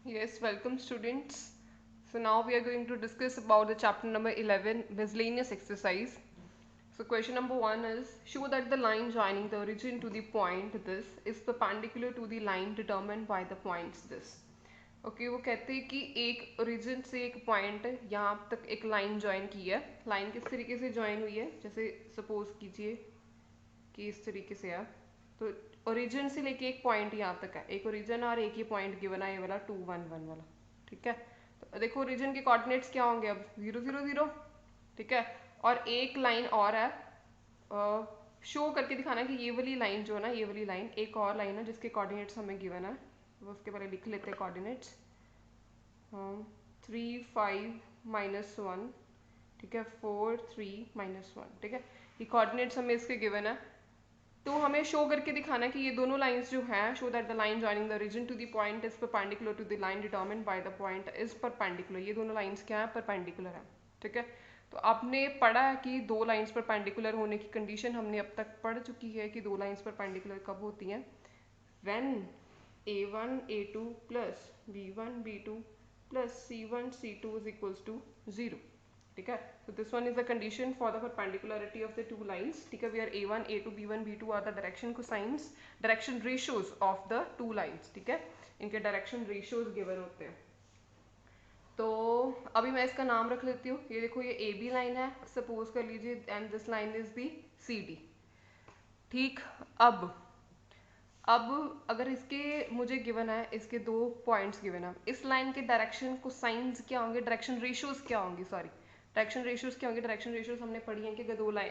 Yes, welcome students. So now we are going to discuss about the chapter number 11, miscellaneous exercise. So question number 1 is, show that the line joining the origin to the point this is perpendicular to the line determined by the points this. Okay वो कहते हैं कि एक origin से एक point यहाँ तक एक लाइन ज्वाइन की है. लाइन किस तरीके से ज्वाइन हुई है, जैसे सपोज कीजिए कि इस तरीके से है. तो ओरिजिन से लेके एक पॉइंट यहाँ तक है, एक ओरिजिन और एक ही पॉइंट गिवन है, ये वाला 2 1 1 वाला. ठीक है, तो देखो ओरिजिन के कोऑर्डिनेट्स क्या होंगे अब 0 0 0. ठीक है, और एक लाइन और है, शो करके दिखाना कि ये वाली लाइन जो है ना, ये वाली लाइन एक और लाइन है जिसके कोऑर्डिनेट्स हमें गिवन है. वो उसके पहले लिख लेते हैं कोऑर्डिनेट्स. 3 5 -1. ठीक है, 4 3 -1. ठीक है, ये कोऑर्डिनेट्स हमें इसके गिवन है. तो हमें शो करके दिखाना है कि ये दोनों लाइंस जो हैं, show that the line joining the origin to the point is perpendicular to the line determined by the point is perpendicular. ये दोनों लाइंस क्या है, परपेंडिकुलर है. ठीक है, तो आपने पढ़ा है कि दो लाइंस परपेंडिकुलर होने की कंडीशन हमने अब तक पढ़ चुकी है कि दो लाइंस परपेंडिकुलर कब होती हैं, when a1 a2 plus b1 b2 plus c1 c2 is equals to 0. ठीक है, so this one is the condition for the perpendicularity of the two lines. ठीक है, where a1 a2 b1 b2 are the direction cosines, direction ratios of the two lines. ठीक है, इनके direction ratios given होते हैं. तो अभी मैं इसका नाम रख लेती हूँ. ये देखो, ये ए बी लाइन है सपोज कर लीजिए, and this line is the C D. ठीक, अब अगर इसके मुझे गिवन है, इसके दो पॉइंट्स गिवन है, इस लाइन के डायरेक्शन को साइंस क्या होंगे, डायरेक्शन रेशियोज क्या होंगे, सॉरी डायरेक्शन रेशियोज क्या होंगे. डायरेक्शन रेशियोज हमने पढ़ी है कि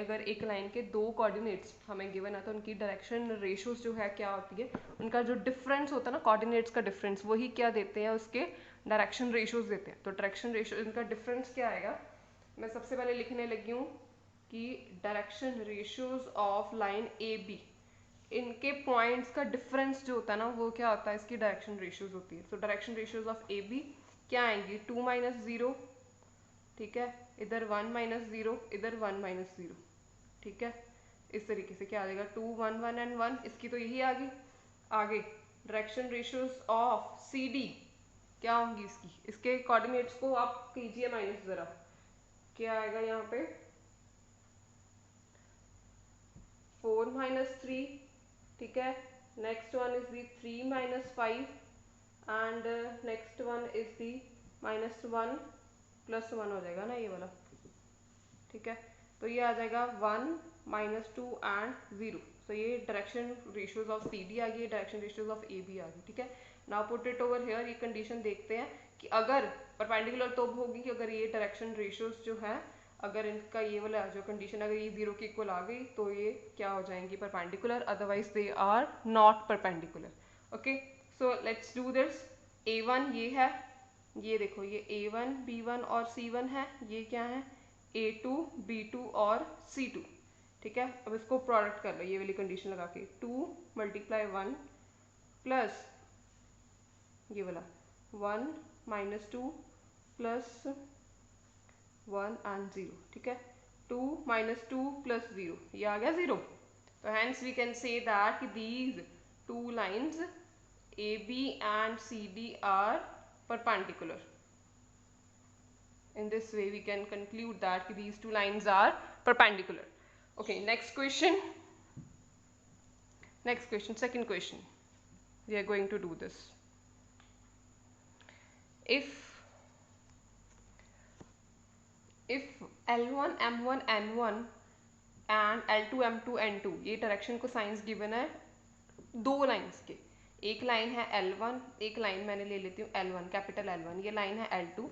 अगर एक लाइन के दो कोऑर्डिनेट्स हमें गिवन है तो उनकी डायरेक्शन रेशियोज जो है क्या होती है, उनका जो डिफरेंस होता है ना, कोऑर्डिनेट्स का डिफरेंस, वही क्या देते हैं, उसके डायरेक्शन रेशियोज देते हैं. तो डायरेक्शन रेशियो, इनका डिफरेंस क्या आएगा, मैं सबसे पहले लिखने लगी हूँ कि direction ratios of line A B, इनके पॉइंट्स का डिफरेंस जो होता है ना, वो क्या होता है, इसकी डायरेक्शन रेशियोज होती है. तो direction ratios of A B क्या आएंगी, 2 - 0. ठीक है, इधर 1 - 0, इधर 1 - 0. ठीक है, इस तरीके से क्या आ जाएगा, 2 1 1 एंड 1. इसकी तो यही आ गई. आगे direction ratios of C D क्या होंगी, इसके कोऑर्डिनेट्स को आप कीजिए माइनस जरा, क्या आएगा यहाँ पे, 4 - 3. ठीक है, next one is the 3 - 5 and next one is the -1 +1 हो जाएगा ना ये वाला. ठीक है, तो ये आ जाएगा 1 -2 एंड 0. सो ये direction ratios of C D आ गई, direction ratios of A B आ गई. ठीक है, now put it over here. ये कंडीशन देखते हैं कि अगर परपेंडिकुलर तो होगी कि अगर ये डायरेक्शन रेशियोज जो है, अगर इनका ये वाला जो कंडीशन अगर ये 0 के इक्वल आ गई तो ये क्या हो जाएंगी, perpendicular, otherwise they are not perpendicular. Okay, so let's do this. a1 ये है, ये देखो ये a1 b1 और c1 है, ये क्या है a2 b2 और c2. ठीक है, अब इसको प्रोडक्ट कर लो ये वाली कंडीशन लगा के, 2 × 1 प्लस ये वाला 1 - 2 प्लस 1 एंड 0. ठीक है, 2 - 2 + 0, ये आ गया 0. तो hence we can say that these two lines A B and C D are perpendicular. In this way we can conclude that these two lines are perpendicular. Okay, next question, second question. We are going to do this. If L1 M1 N1 and L2 M2 N2 ये direction cosines given है दो lines के, एक line है L1, एक line मैंने ले लेती हूँ L1, कैपिटल L1, ये लाइन है L2,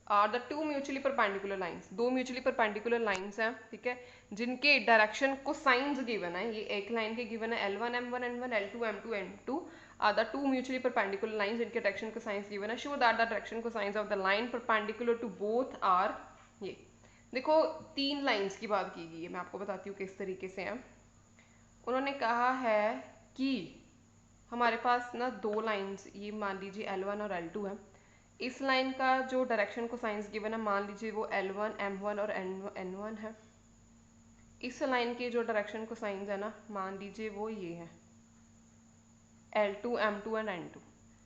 are the two mutually perpendicular lines, दो म्यूचुअली परपेंडिकुलर लाइंस हैं. ठीक है, जिनके डायरेक्शन को साइंस गिवन है, ये एक लाइन के गिवन है L1 M1 N1 L2 M2 N2 are the two mutually perpendicular lines, जिनके डायरेक्शन को साइंस गिवन है. Show that the direction cosines of the line perpendicular to both are. ये देखो तीन lines की बात की गई है, मैं आपको बताती हूँ किस तरीके से है. उन्होंने कहा है कि हमारे पास ना दो लाइंस, ये मान लीजिए L1 और L2 है. इस लाइन का जो डायरेक्शन को साइंस गिवन है, मान लीजिए वो L1 M1 और N1 है. इस लाइन के जो डायरेक्शन को साइंस है ना, मान लीजिए वो ये है L2 M2 एंड N2.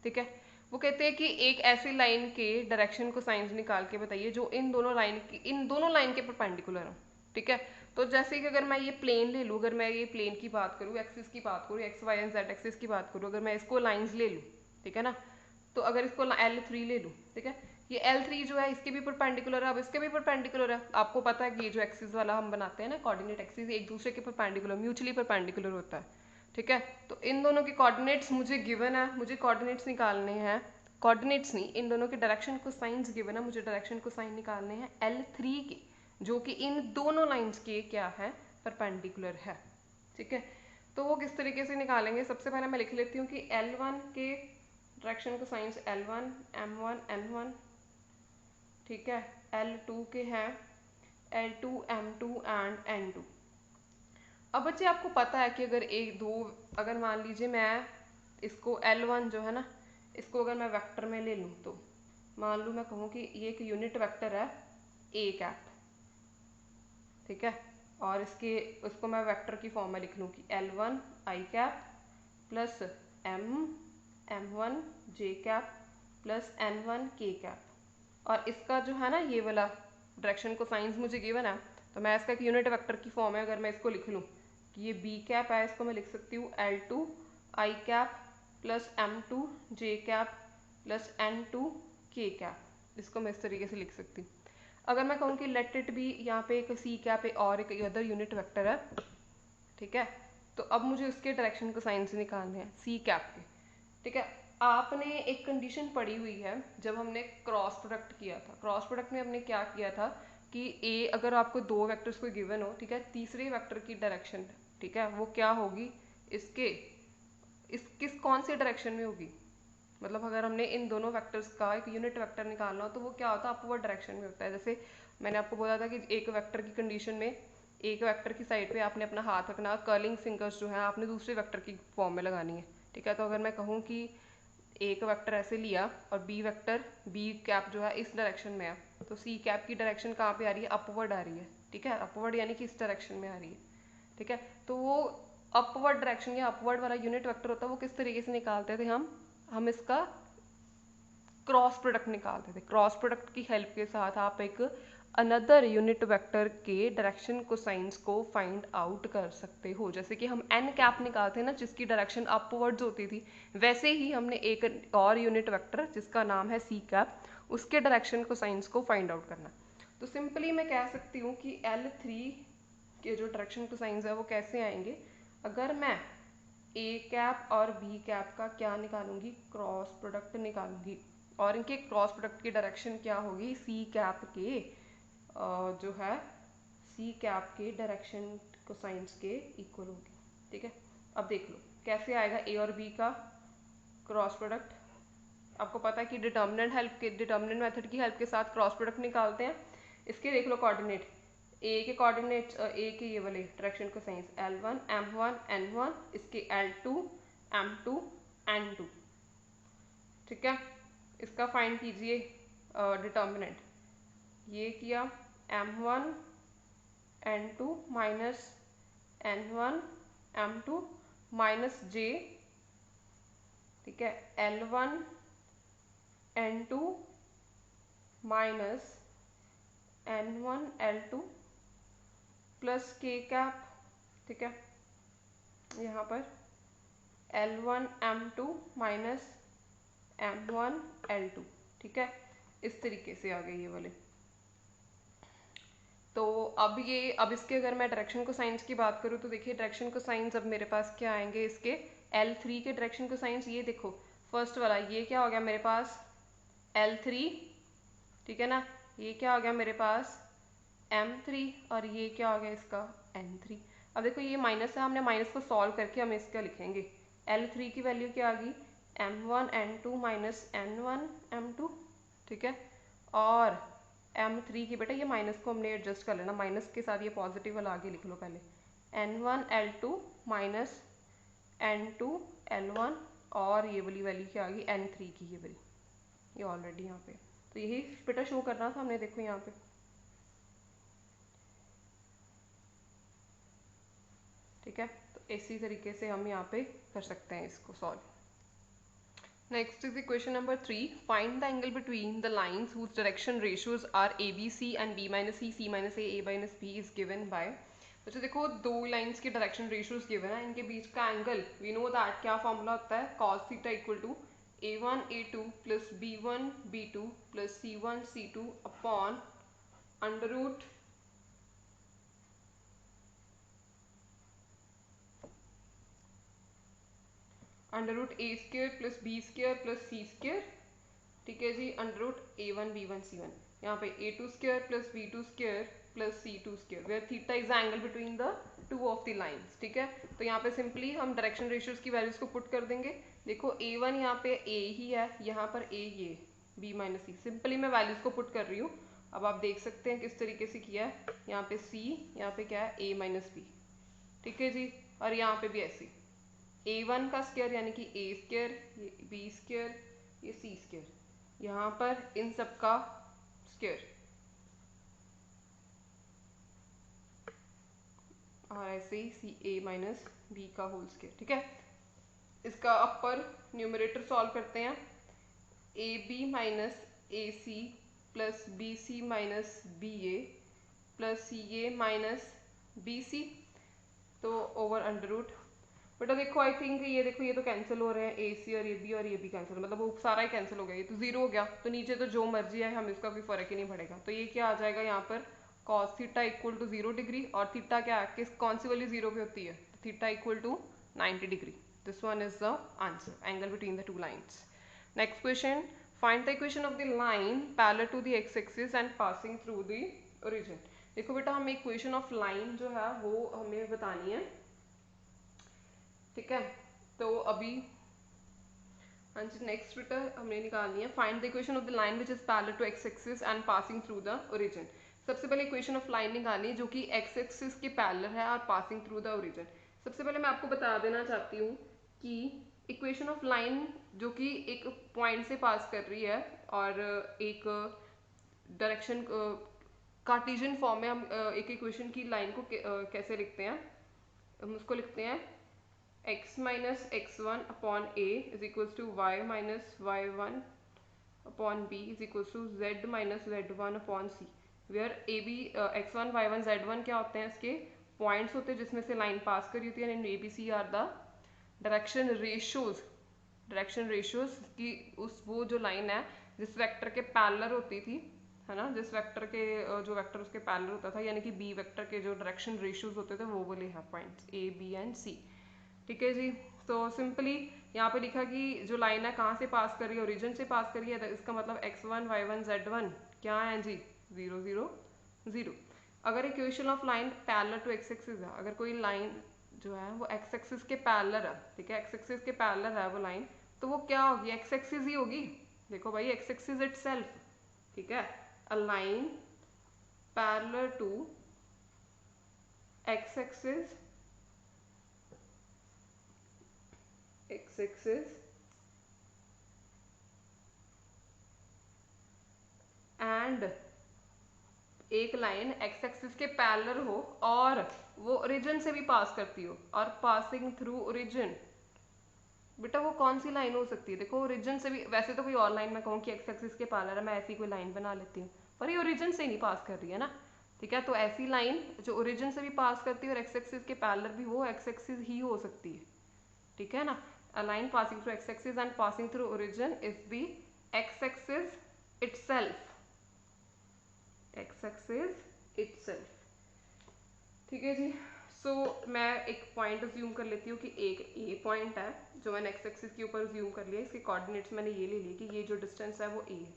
ठीक है, वो कहते हैं कि एक ऐसी लाइन के डायरेक्शन को साइंस निकाल के बताइए जो इन दोनों लाइन के परपेंडिकुलर हो। ठीक है, तो जैसे कि अगर मैं ये प्लेन ले लूँ, अगर मैं ये प्लेन की बात करूँ, एक्सिस की बात करूँ, X Y and Z axis की बात करूँ, अगर मैं इसको लाइंस ले लूँ, ठीक है ना, तो अगर इसको L3 ले लूँ, ठीक है, ये L3 जो है इसके भी परपेंडिकुलर है, अब इसके भी परपेंडिकुलर है। आपको पता है कि ये जो एक्सिस वाला हम बनाते हैं ना कोऑर्डिनेट एक्सिस, एक दूसरे के परपेंडिकुलर म्यूचुअली परपेंडिकुलर होता है। ठीक है, तो इन दोनों के कोऑर्डिनेट्स मुझे गिवन है, मुझे कोऑर्डिनेट्स निकालने हैं, कोऑर्डिनेट्स नहीं, इन दोनों के डायरेक्शन को साइंस गिवन है, मुझे डायरेक्शन को साइन निकालने हैं L3 के, जो कि इन दोनों लाइंस के क्या है, परपेंडिकुलर है। ठीक है, तो वो किस तरीके से निकालेंगे, सबसे पहले मैं लिख लेती हूँ कि L1 के डायरेक्शन को साइंस L1 M1 N1, ठीक है, L2 के हैं L2 M2 एंड N2। अब बच्चे आपको पता है कि अगर मान लीजिए मैं इसको L1 जो है ना, इसको अगर मैं वेक्टर में ले लूँ, तो मान लूँ मैं कहूँ कि ये एक यूनिट वेक्टर है A कैप, ठीक है, और उसको मैं वेक्टर की फॉर्म में लिख लूँ कि L1 I cap plus M1 J cap plus N1 K cap, और इसका जो है ना ये वाला डायरेक्शन को साइंस मुझे गिवन है, तो मैं इसका एक यूनिट वेक्टर की फॉर्म है, अगर मैं इसको लिख लूँ कि ये B कैप है, इसको मैं लिख सकती हूँ L2 I cap plus M2 J cap plus N2 K cap, इसको मैं इस तरीके से लिख सकती हूँ। अगर मैं कहूँ कि लेट इट भी, यहाँ पे एक C कैप है और एक अदर यूनिट वेक्टर है, ठीक है, तो अब मुझे उसके डायरेक्शन को साइन से निकालने हैं C कैप के। ठीक है, आपने एक कंडीशन पढ़ी हुई है जब हमने क्रॉस प्रोडक्ट किया था, क्रॉस प्रोडक्ट में हमने क्या किया था कि अगर आपको दो वेक्टर्स को गिवन हो, ठीक है, तीसरे वेक्टर की डायरेक्शन, ठीक है, वो क्या होगी, कौन से डायरेक्शन में होगी, मतलब अगर हमने इन दोनों वेक्टर्स का एक यूनिट वेक्टर निकालना हो तो वो क्या होता है, अपवर्ड डायरेक्शन में होता है। जैसे मैंने आपको बोला था कि एक वेक्टर की कंडीशन में एक वेक्टर की साइड पे आपने अपना हाथ रखना, कर्लिंग फिंगर्स जो है आपने दूसरे वेक्टर की फॉर्म में लगानी है। ठीक है, तो अगर मैं कहूँ कि एक वेक्टर ऐसे लिया और बी कैप जो है इस डायरेक्शन में है, तो सी कैप की डायरेक्शन कहाँ पे आ रही है, अपवर्ड आ रही है। ठीक है, अपवर्ड यानी कि इस डायरेक्शन में आ रही है। ठीक है, तो वो अपवर्ड डायरेक्शन या अपवर्ड वाला यूनिट वेक्टर होता है, वो किस तरीके से निकालते थे हम इसका क्रॉस प्रोडक्ट निकालते थे। क्रॉस प्रोडक्ट की हेल्प के साथ आप एक अनदर यूनिट वेक्टर के डायरेक्शन कोसाइंस को फाइंड आउट कर सकते हो। जैसे कि हम एन कैप निकालते हैं ना, जिसकी डायरेक्शन अपवर्ड्स होती थी, वैसे ही हमने एक और यूनिट वेक्टर जिसका नाम है सी कैप, उसके डायरेक्शन कोसाइंस को फाइंड आउट करना। तो सिंपली मैं कह सकती हूँ कि L3 के जो डायरेक्शन कोसाइंस है वो कैसे आएंगे, अगर मैं ए कैप और बी कैप का क्या निकालूंगी, क्रॉस प्रोडक्ट निकालूंगी, और इनके क्रॉस प्रोडक्ट की डायरेक्शन क्या होगी, सी कैप के जो है सी कैप के डायरेक्शन कोसाइंस के इक्वल होगी। ठीक है, अब देख लो कैसे आएगा ए और बी का क्रॉस प्रोडक्ट। आपको पता है कि डिटर्मिनेंट मेथड की हेल्प के साथ क्रॉस प्रोडक्ट निकालते हैं। इसके देख लो कोऑर्डिनेट, ए के कोऑर्डिनेट, ए के ये वाले direction cosines L1 M1 N1, इसके L2 M2 N2। ठीक है, इसका फाइंड कीजिए डिटर्मिनेंट, ये किया M1 N2 minus N1 M2 minus J, ठीक है, L1 N2 minus N1 L2 plus K cap, ठीक है, यहाँ पर L1 M2 minus M1 L2। ठीक है, इस तरीके से आ गए ये वाले। तो अब इसके अगर मैं डायरेक्शन को साइंस की बात करूँ तो देखिए डायरेक्शन को साइंस अब मेरे पास क्या आएंगे, इसके L3 के डायरेक्शन को साइंस, ये देखो फर्स्ट वाला ये क्या हो गया मेरे पास L3, ठीक है ना, ये क्या हो गया मेरे पास M3, और ये क्या हो गया इसका N3। अब देखो ये माइनस है, हमने माइनस को सॉल्व करके हम इसका लिखेंगे, L3 की वैल्यू क्या आ गई M1 N2 minus N1 M2, ठीक है, और M3 की बेटा ये माइनस को हमने एडजस्ट कर लेना, माइनस के साथ ये पॉजिटिव वाला आगे लिख लो पहले, N1 L2 minus N2 L1, और ये वाली वैल्यू क्या आ गई N3 की, ये वाली ये ऑलरेडी यहाँ पे, तो यही बेटा शो करना था हमने, देखो यहाँ पे। ठीक है, तो इसी तरीके से हम यहाँ पे कर सकते हैं इसको solve. Next is equation number 3. Find the angle between the lines whose direction ratios are ABC and B minus C, C minus A minus B is given by. अच्छा देखो दो लाइंस के डायरेक्शन रेशियोज गिवन है, इनके बीच का angle we know that क्या formula होता है cos theta equal to A1 A2 plus B1 B2 plus C1 C2 upon under root A square plus B square plus C square, ठीक है जी, under root A1 B1 C1, यहाँ पे A2 square plus B2 square plus C2 square, where theta is the angle between the two of the lines, ठीक है। तो यहाँ पे simply हम डायरेक्शन रेशियोज की वैल्यूज को पुट कर देंगे। देखो A1 यहाँ पे A ही है, यहाँ पर A ये B माइनस सी, सिंपली मैं वैल्यूज को पुट कर रही हूँ। अब आप देख सकते हैं किस तरीके से किया है, यहाँ पे C, यहाँ पे क्या है A माइनस बी, ठीक है जी, और यहाँ पे भी ऐसे A1 का स्क्वायर यानी कि A स्क्वायर, ये B स्क्वायर, ये C स्क्वायर, यहाँ पर इन सब का स्क्वायर, और ऐसे ही सी A माइनस बी का होल स्क्वायर, ठीक है। इसका अपर न्यूमरेटर सॉल्व करते हैं, A B minus A C plus B C minus B A plus C A minus B C, तो ओवर अंडर रूट। बेटा देखो आई थिंक ये देखो ये तो कैंसिल हो रहे हैं, ए सी और ये भी कैंसिल, मतलब वो सारा ही कैंसिल हो गया, ये तो जीरो हो गया, तो नीचे तो जो मर्जी है हम इसका कोई फर्क ही नहीं पड़ेगा। तो ये क्या आ जाएगा यहाँ पर cos theta equal to 0 degree, और थीटा क्या है, किस कौन सी वाली जीरो पे होती है, theta equal to 90 degree. This one is the answer, angle between the two lines. Next question, find the equation of the line parallel to the X axis and passing through the origin. देखो बेटा हमें equation of line जो है वो हमें बतानी है, ठीक है। तो अभी हाँ जी, नेक्स्ट बेटा हमने निकालनी है, find the equation of the line which is parallel to X axis and passing through the origin. सबसे पहले इक्वेशन ऑफ लाइन निकालनी है जो कि एक्स एक्सिस के पैरेलल है और पासिंग थ्रू द ओरिजिन। सबसे पहले मैं आपको बता देना चाहती हूँ कि इक्वेशन ऑफ लाइन जो कि एक पॉइंट से पास कर रही है और एक डायरेक्शन कार्टेशियन फॉर्म में हम एक इक्वेशन की लाइन को कैसे लिखते हैं, हम उसको लिखते हैं x minus X one upon A is equals to Y minus Y one upon B is equals to Z minus Z one upon C, where A B X one Y one Z one क्या होते हैं, इसके points होते हैं जिसमें से line पास करी होती है, and A B C are the direction ratios, direction ratios की उस वो जो लाइन है जिस वेक्टर के पैरेलल होती थी, है ना, जिस वेक्टर के जो वेक्टर उसके पैरेलल होता था, यानी कि बी वेक्टर के जो डायरेक्शन रेशियोज होते थे वो वाले हैं पॉइंट्स ए बी एंड सी, ठीक है जी। तो सिंपली यहाँ पे लिखा कि जो लाइन है कहाँ से पास कर रही है, ओरिजिन से पास कर रही है, इसका मतलब x1 y1 z1 क्या है जी, 0 0 0। अगर equation of line parallel to X axis है, अगर कोई लाइन जो है वो एक्स एक्सिस के पैरेलल है, ठीक है, एक्स एक्सिस के पैरेलल है वो लाइन, तो वो क्या होगी, एक्स एक्सिस ही होगी। देखो भाई एक्स एक्सिस इटसेल्फ, ठीक है, a line parallel to X axis, X axis and एक लाइन एक्स एक्सिस के पैरेलल हो और वो ओरिजिन से भी पास करती हो, और पासिंग थ्रू ओरिजिन, बेटा वो कौन सी लाइन हो सकती है, देखो ओरिजिन से भी, वैसे तो कोई और लाइन मैं कहूँ कि एक्स एक्सिस के पैरेलल है, मैं ऐसी कोई लाइन बना लेती हूँ, पर ये ओरिजिन से नहीं पास कर रही है ना, ठीक है। तो ऐसी लाइन जो ओरिजिन से भी पास करती है और एक्स एक्सिस के पैरेलल भी हो, एक्स एक्सिस ही हो सकती है, ठीक है ना। A line passing through x axis and passing through origin is the X axis itself, x axis itself, ठीक है जी। सो मैं एक पॉइंट अज्यूम कर लेती हूँ कि एक ए पॉइंट है जो मैंने एक्स एक्सिस के ऊपर अज्यूम कर लिया, इसके कोऑर्डिनेट्स मैंने ये ले लिए कि ये जो डिस्टेंस है वो ए है,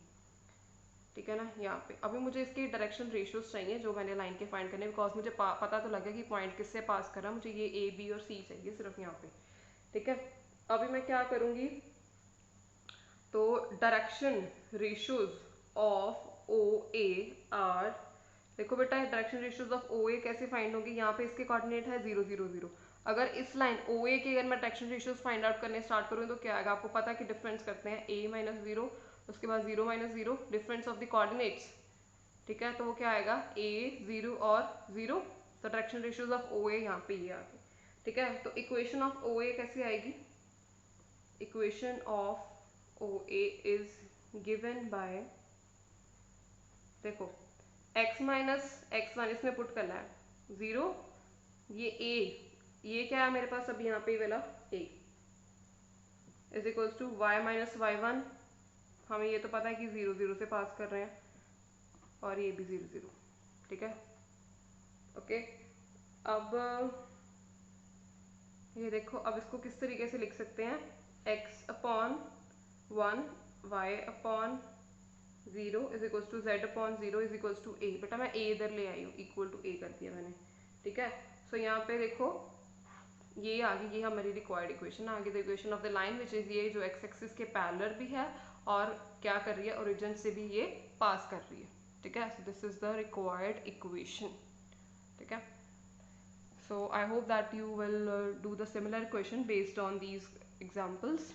ठीक है ना, यहाँ पे। अभी मुझे इसके डायरेक्शन रेशियोज चाहिए जो मैंने लाइन के फाइंड करने, बिकॉज मुझे पता तो लगे कि पॉइंट किससे पास कर रहा है, मुझे ये ए बी और सी चाहिए सिर्फ यहाँ पे, ठीक है। अभी मैं क्या करूँगी, तो direction ratios of O A R, देखो बेटा direction ratios of O A कैसे फाइंड होगी, यहाँ पे इसके कोऑर्डिनेट है 0 0 0। अगर इस लाइन ओ ए के अगर मैं डायरेक्शन रेशियोज फाइंड आउट करने स्टार्ट करूँ तो क्या आएगा, आपको पता है कि डिफरेंस करते हैं a माइनस 0, उसके बाद 0 minus 0, difference of the coordinates, ठीक है, तो वो क्या आएगा a 0 और 0, तो डायरेक्शन रेशियोज ऑफ ओ ए यहाँ पे ये आ गए, ठीक है। तो इक्वेशन ऑफ ओ ए कैसे आएगी, equation of OA is given by, देखो x माइनस x1 इसमें पुट करना है 0, ये a, ये क्या है मेरे पास अब यहाँ पे वाला a is equals to y minus y1, हमें ये तो पता है कि 0 0 से पास कर रहे हैं, और ये भी 0 0, ठीक है। ओके, अब ये देखो, अब इसको किस तरीके से लिख सकते हैं, x upon 1 y upon 0 is equals to z upon 0 is equals to a। बेटा मैं a इधर ले आई हूँ, इक्वल टू a कर दिया मैंने, ठीक है। सो यहाँ पे देखो ये आगे, ये हमारी रिक्वायर्ड इक्वेशन आगे, the equation of the line which is ये जो x एक्सिस के पैरेलल भी है और क्या कर रही है, ओरिजिन से भी ये पास कर रही है, ठीक है। So this is the required equation, ठीक है। So I hope that you will do the similar question based on these examples.